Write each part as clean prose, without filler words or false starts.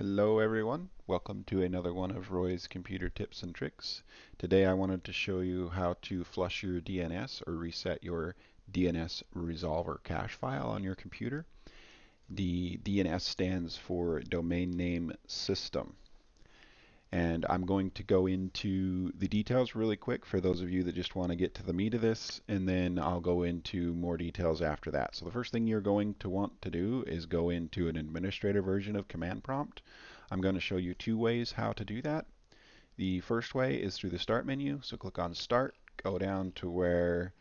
Hello everyone, welcome to another one of Roy's computer tips and tricks. Today I wanted to show you how to flush your DNS or reset your DNS Resolver Cache file on your computer. The DNS stands for Domain Name System. And I'm going to go into the details really quick for those of you that just want to get to the meat of this, and then I'll go into more details after that. So the first thing you're going to want to do is go into an administrator version of Command Prompt. I'm going to show you two ways how to do that. The first way is through the Start menu, so click on Start, go down to where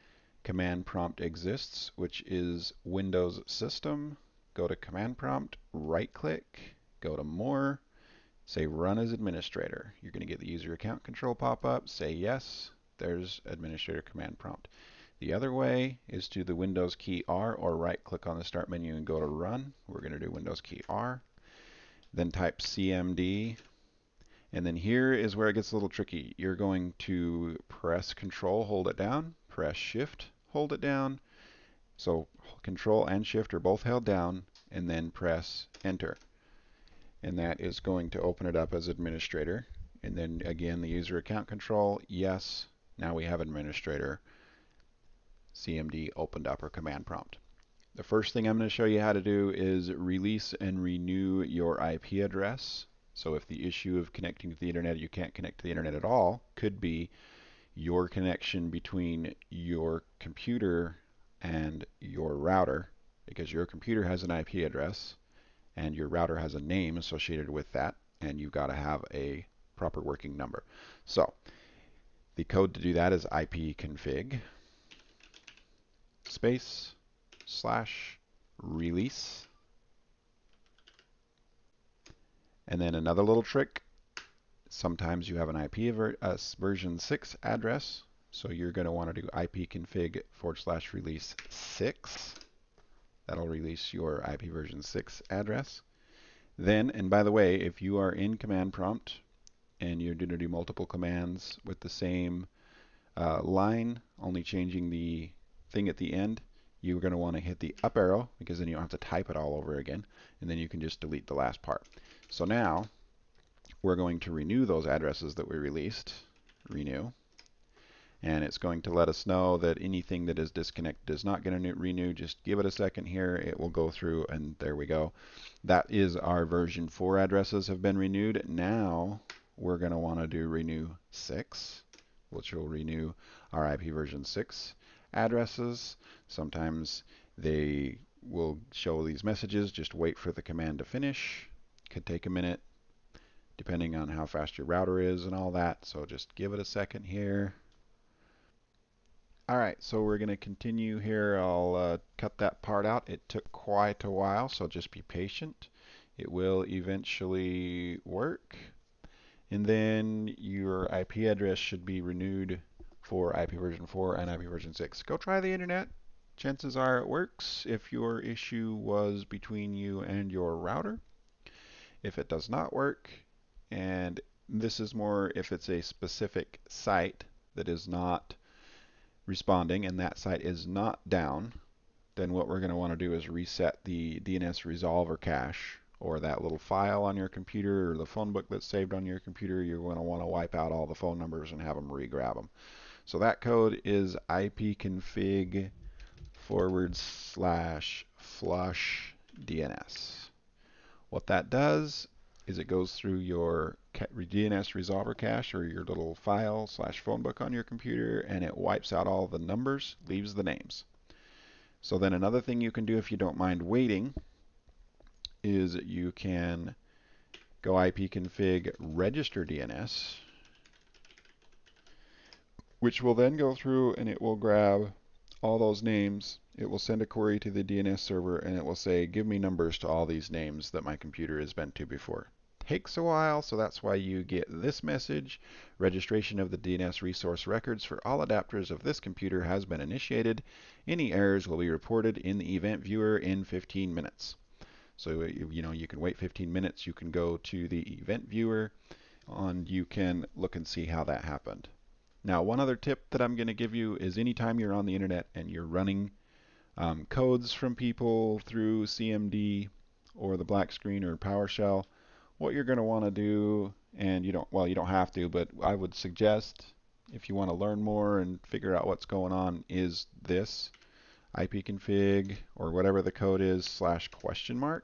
Command Prompt exists, which is Windows System, go to Command Prompt, right click, go to More, say Run as Administrator. You're going to get the user account control pop up. Say yes. There's Administrator Command Prompt. The other way is to the Windows key R or right click on the Start menu and go to Run. We're going to do Windows key R. Then type CMD. And then here is where it gets a little tricky. You're going to press Control, hold it down. Press Shift, hold it down. So Control and Shift are both held down. And then press Enter. And that is going to open it up as administrator. And then again, the user account control, yes. Now we have administrator CMD opened up, or command prompt. The first thing I'm going to show you how to do is release and renew your IP address. So if the issue of connecting to the internet, you can't connect to the internet at all, could be your connection between your computer and your router, because your computer has an IP address and your router has a name associated with that, and you've got to have a proper working number. So the code to do that is ipconfig space / release. And then another little trick, sometimes you have an IP version 6 address, so you're going to want to do ipconfig / release 6. That'll release your IP version 6 address. Then, and by the way, if you are in command prompt and you're going to do multiple commands with the same line, only changing the thing at the end, you're going to want to hit the up arrow, because then you don't have to type it all over again, and then you can just delete the last part. So now we're going to renew those addresses that we released. Renew. And it's going to let us know that anything that is disconnected is not going to renew. Just give it a second here. It will go through, and there we go. That is our version 4 addresses have been renewed. Now we're going to want to do renew 6, which will renew our IP version 6 addresses. Sometimes they will show these messages. Just wait for the command to finish. Could take a minute, depending on how fast your router is and all that. So just give it a second here. Alright, so we're going to continue here. I'll cut that part out. It took quite a while, so just be patient. It will eventually work. And then your IP address should be renewed for IP version 4 and IP version 6. Go try the internet. Chances are it works if your issue was between you and your router. If it does not work, and this is more if it's a specific site that is not responding and that site is not down, then what we're going to want to do is reset the DNS Resolver Cache, or that little file on your computer, or the phone book that's saved on your computer. You're going to want to wipe out all the phone numbers and have them re-grab them. So that code is ipconfig / flushdns. What that does is it goes through your DNS Resolver Cache, or your little file / phone book on your computer, and it wipes out all the numbers, leaves the names. So then another thing you can do, if you don't mind waiting, is you can go ipconfig registerdns, which will then go through and it will grab all those names. It will send a query to the DNS server, and it will say, give me numbers to all these names that my computer has been to before. Takes a while, so that's why you get this message. Registration of the DNS resource records for all adapters of this computer has been initiated. Any errors will be reported in the event viewer in 15 minutes. So you can wait 15 minutes. You can go to the event viewer, and you can look and see how that happened. Now, one other tip that I'm going to give you is anytime you're on the internet and you're running codes from people through CMD or the black screen or PowerShell, what you're going to want to do, and you don't have to, but I would suggest if you want to learn more and figure out what's going on is this ipconfig or whatever the code is /?.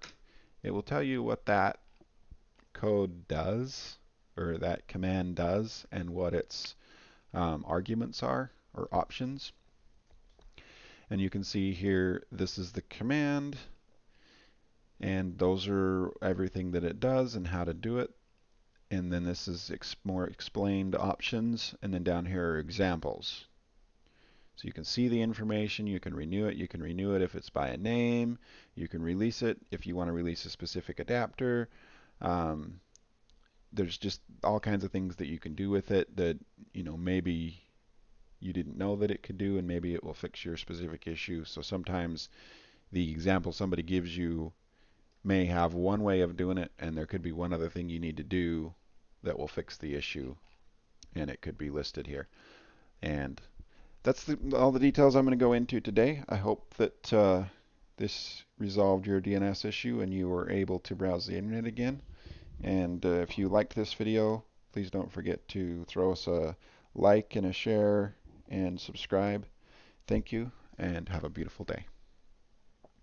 It will tell you what that code does or that command does and what its arguments are or options. And you can see here this is the command, and those are everything that it does and how to do it. And then this is more explained options, and then down here are examples. So you can see the information, you can renew it. You can renew it if it's by a name. You can release it if you want to release a specific adapter. There's just all kinds of things that you can do with it that maybe you didn't know that it could do, and maybe it will fix your specific issue. So sometimes the example somebody gives you may have one way of doing it, and there could be one other thing you need to do that will fix the issue, and it could be listed here. And that's all the details I'm going to go into today. I hope that this resolved your DNS issue and you were able to browse the internet again. And if you liked this video, please don't forget to throw us a like and a share and subscribe. Thank you, and have a beautiful day.